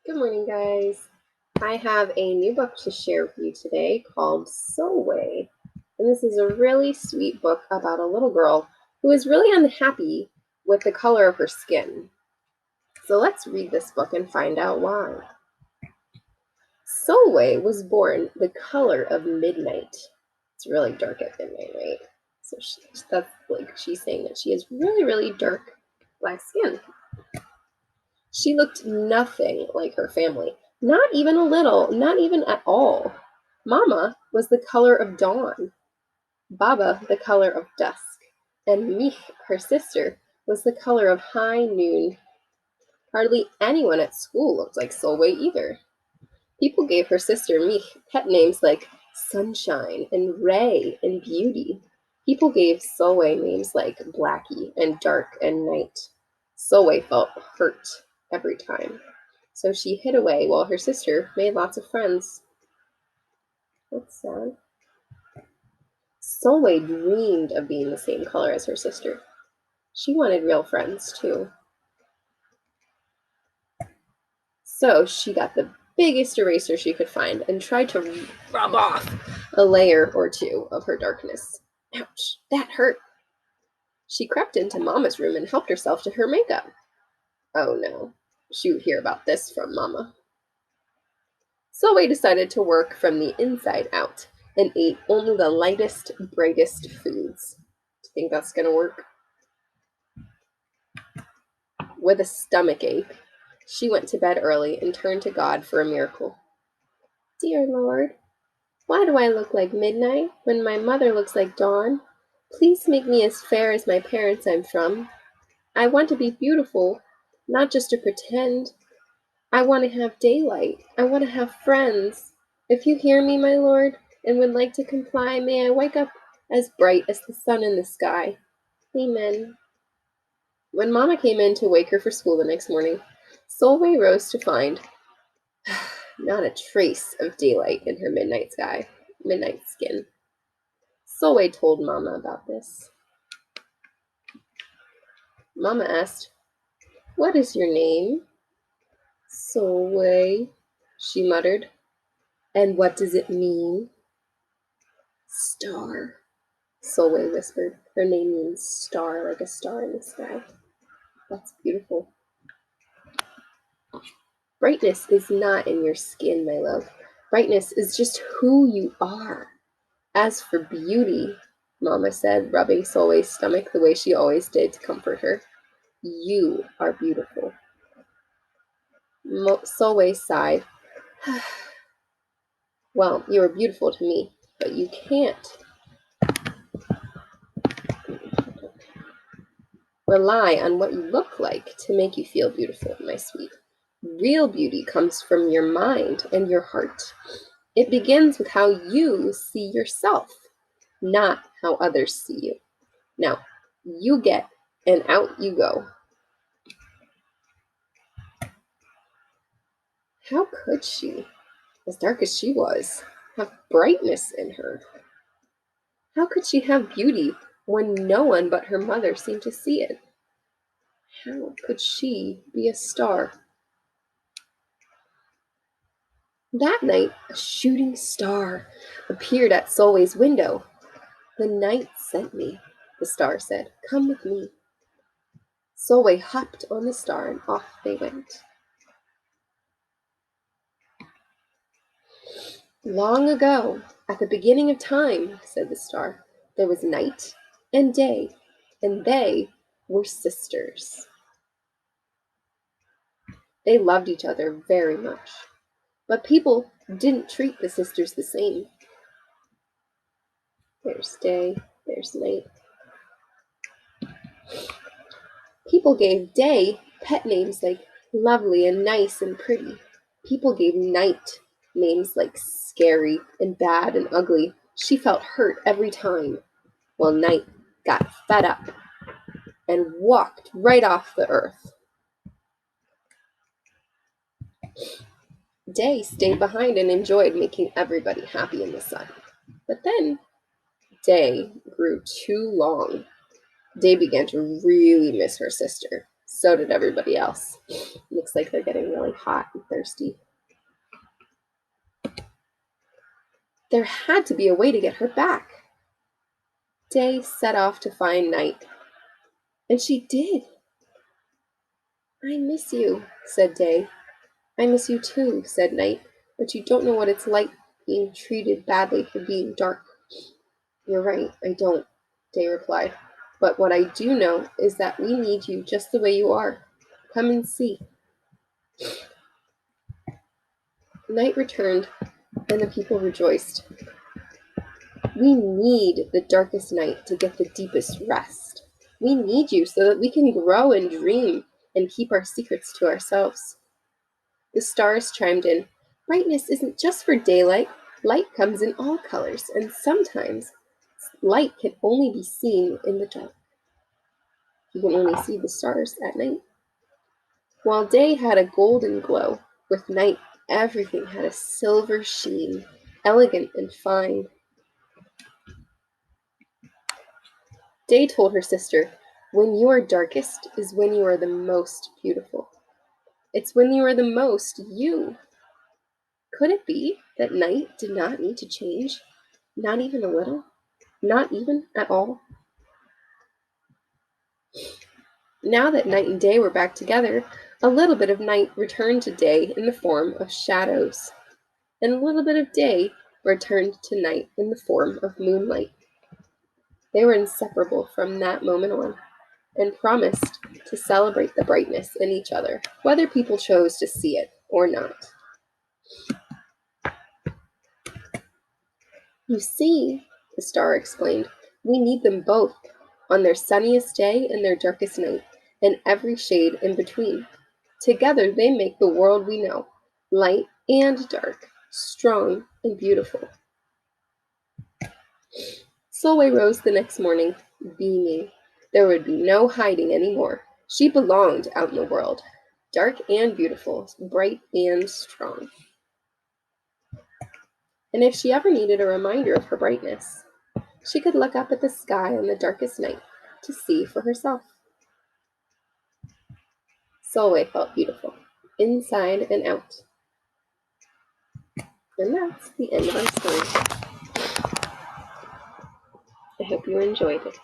Good morning, guys. I have a new book to share with you today called Sulwe. And this is a really sweet book about a little girl who is really unhappy with the color of her skin. So let's read this book and find out why. Sulwe was born the color of midnight. It's really dark at midnight, right? So that's like she's saying that she has really, really dark black skin. She looked nothing like her family, not even a little, not even at all. Mama was the color of dawn, Baba the color of dusk, and Mich, her sister, was the color of high noon. Hardly anyone at school looked like Solway either. People gave her sister Mich pet names like Sunshine and Ray and Beauty. People gave Solway names like Blackie and Dark and Night. Solway felt hurt every time, so she hid away while her sister made lots of friends. That's sad. Solway dreamed of being the same color as her sister. She wanted real friends too. So she got the biggest eraser she could find and tried to rub off a layer or two of her darkness. Ouch, that hurt. She crept into Mama's room and helped herself to her makeup. Oh no, she would hear about this from Mama. Solway decided to work from the inside out and ate only the lightest, brightest foods. Do you think that's gonna work? With a stomach ache, she went to bed early and turned to God for a miracle. Dear Lord, why do I look like midnight when my mother looks like dawn? Please make me as fair as my parents I'm from. I want to be beautiful, not just to pretend. I want to have daylight. I want to have friends. If you hear me, my Lord, and would like to comply, may I wake up as bright as the sun in the sky. Amen. When Mama came in to wake her for school the next morning, Solway rose to find not a trace of daylight in her midnight skin. Solway told Mama about this. Mama asked, "What is your name?" "Solway," she muttered. "And what does it mean?" "Star," Solway whispered. Her name means star, like a star in the sky. That's beautiful. Brightness is not in your skin, my love. Brightness is just who you are. As for beauty, Mama said, rubbing Solway's stomach the way she always did to comfort her, you are beautiful. Solway sighed. Well, you are beautiful to me, but you can't rely on what you look like to make you feel beautiful, my sweet. Real beauty comes from your mind and your heart. It begins with how you see yourself, not how others see you. Now, you get, and out you go. How could she, as dark as she was, have brightness in her? How could she have beauty when no one but her mother seemed to see it? How could she be a star? That night, a shooting star appeared at Solway's window. "The night sent me," the star said. "Come with me." Solway hopped on the star and off they went. "Long ago, at the beginning of time," said the star, "there was night and day, and they were sisters. They loved each other very much, but people didn't treat the sisters the same. There's day, there's night. People gave day pet names like lovely and nice and pretty. People gave night names like scary and bad and ugly. She felt hurt every time. Well, night got fed up and walked right off the earth. Day stayed behind and enjoyed making everybody happy in the sun. But then day grew too long. Day began to really miss her sister. So did everybody else. Looks like they're getting really hot and thirsty. There had to be a way to get her back. Day set off to find Night, and she did. I miss you, said Day. I miss you too, said Night, but you don't know what it's like being treated badly for being dark. You're right, I don't, Day replied. But what I do know is that we need you just the way you are. Come and see. Night returned, and the people rejoiced. We need the darkest night to get the deepest rest. We need you so that we can grow and dream and keep our secrets to ourselves. The stars chimed in. Brightness isn't just for daylight. Light comes in all colors, and sometimes light can only be seen in the dark. You can only see the stars at night. While day had a golden glow, with night everything had a silver sheen, elegant and fine. Day told her sister, when you are darkest is when you are the most beautiful. It's when you are the most you. Could it be that night did not need to change? Not even a little? Not even at all? Now that night and day were back together, a little bit of night returned to day in the form of shadows, and a little bit of day returned to night in the form of moonlight. They were inseparable from that moment on, and promised to celebrate the brightness in each other, whether people chose to see it or not. You see, the star explained, we need them both, on their sunniest day and their darkest night, and every shade in between. Together they make the world we know, light and dark, strong and beautiful. Sulwe rose the next morning, beaming. There would be no hiding any more. She belonged out in the world, dark and beautiful, bright and strong. And if she ever needed a reminder of her brightness, she could look up at the sky on the darkest night to see for herself. Sulwe felt beautiful, inside and out. And that's the end of our story. I hope you enjoyed it.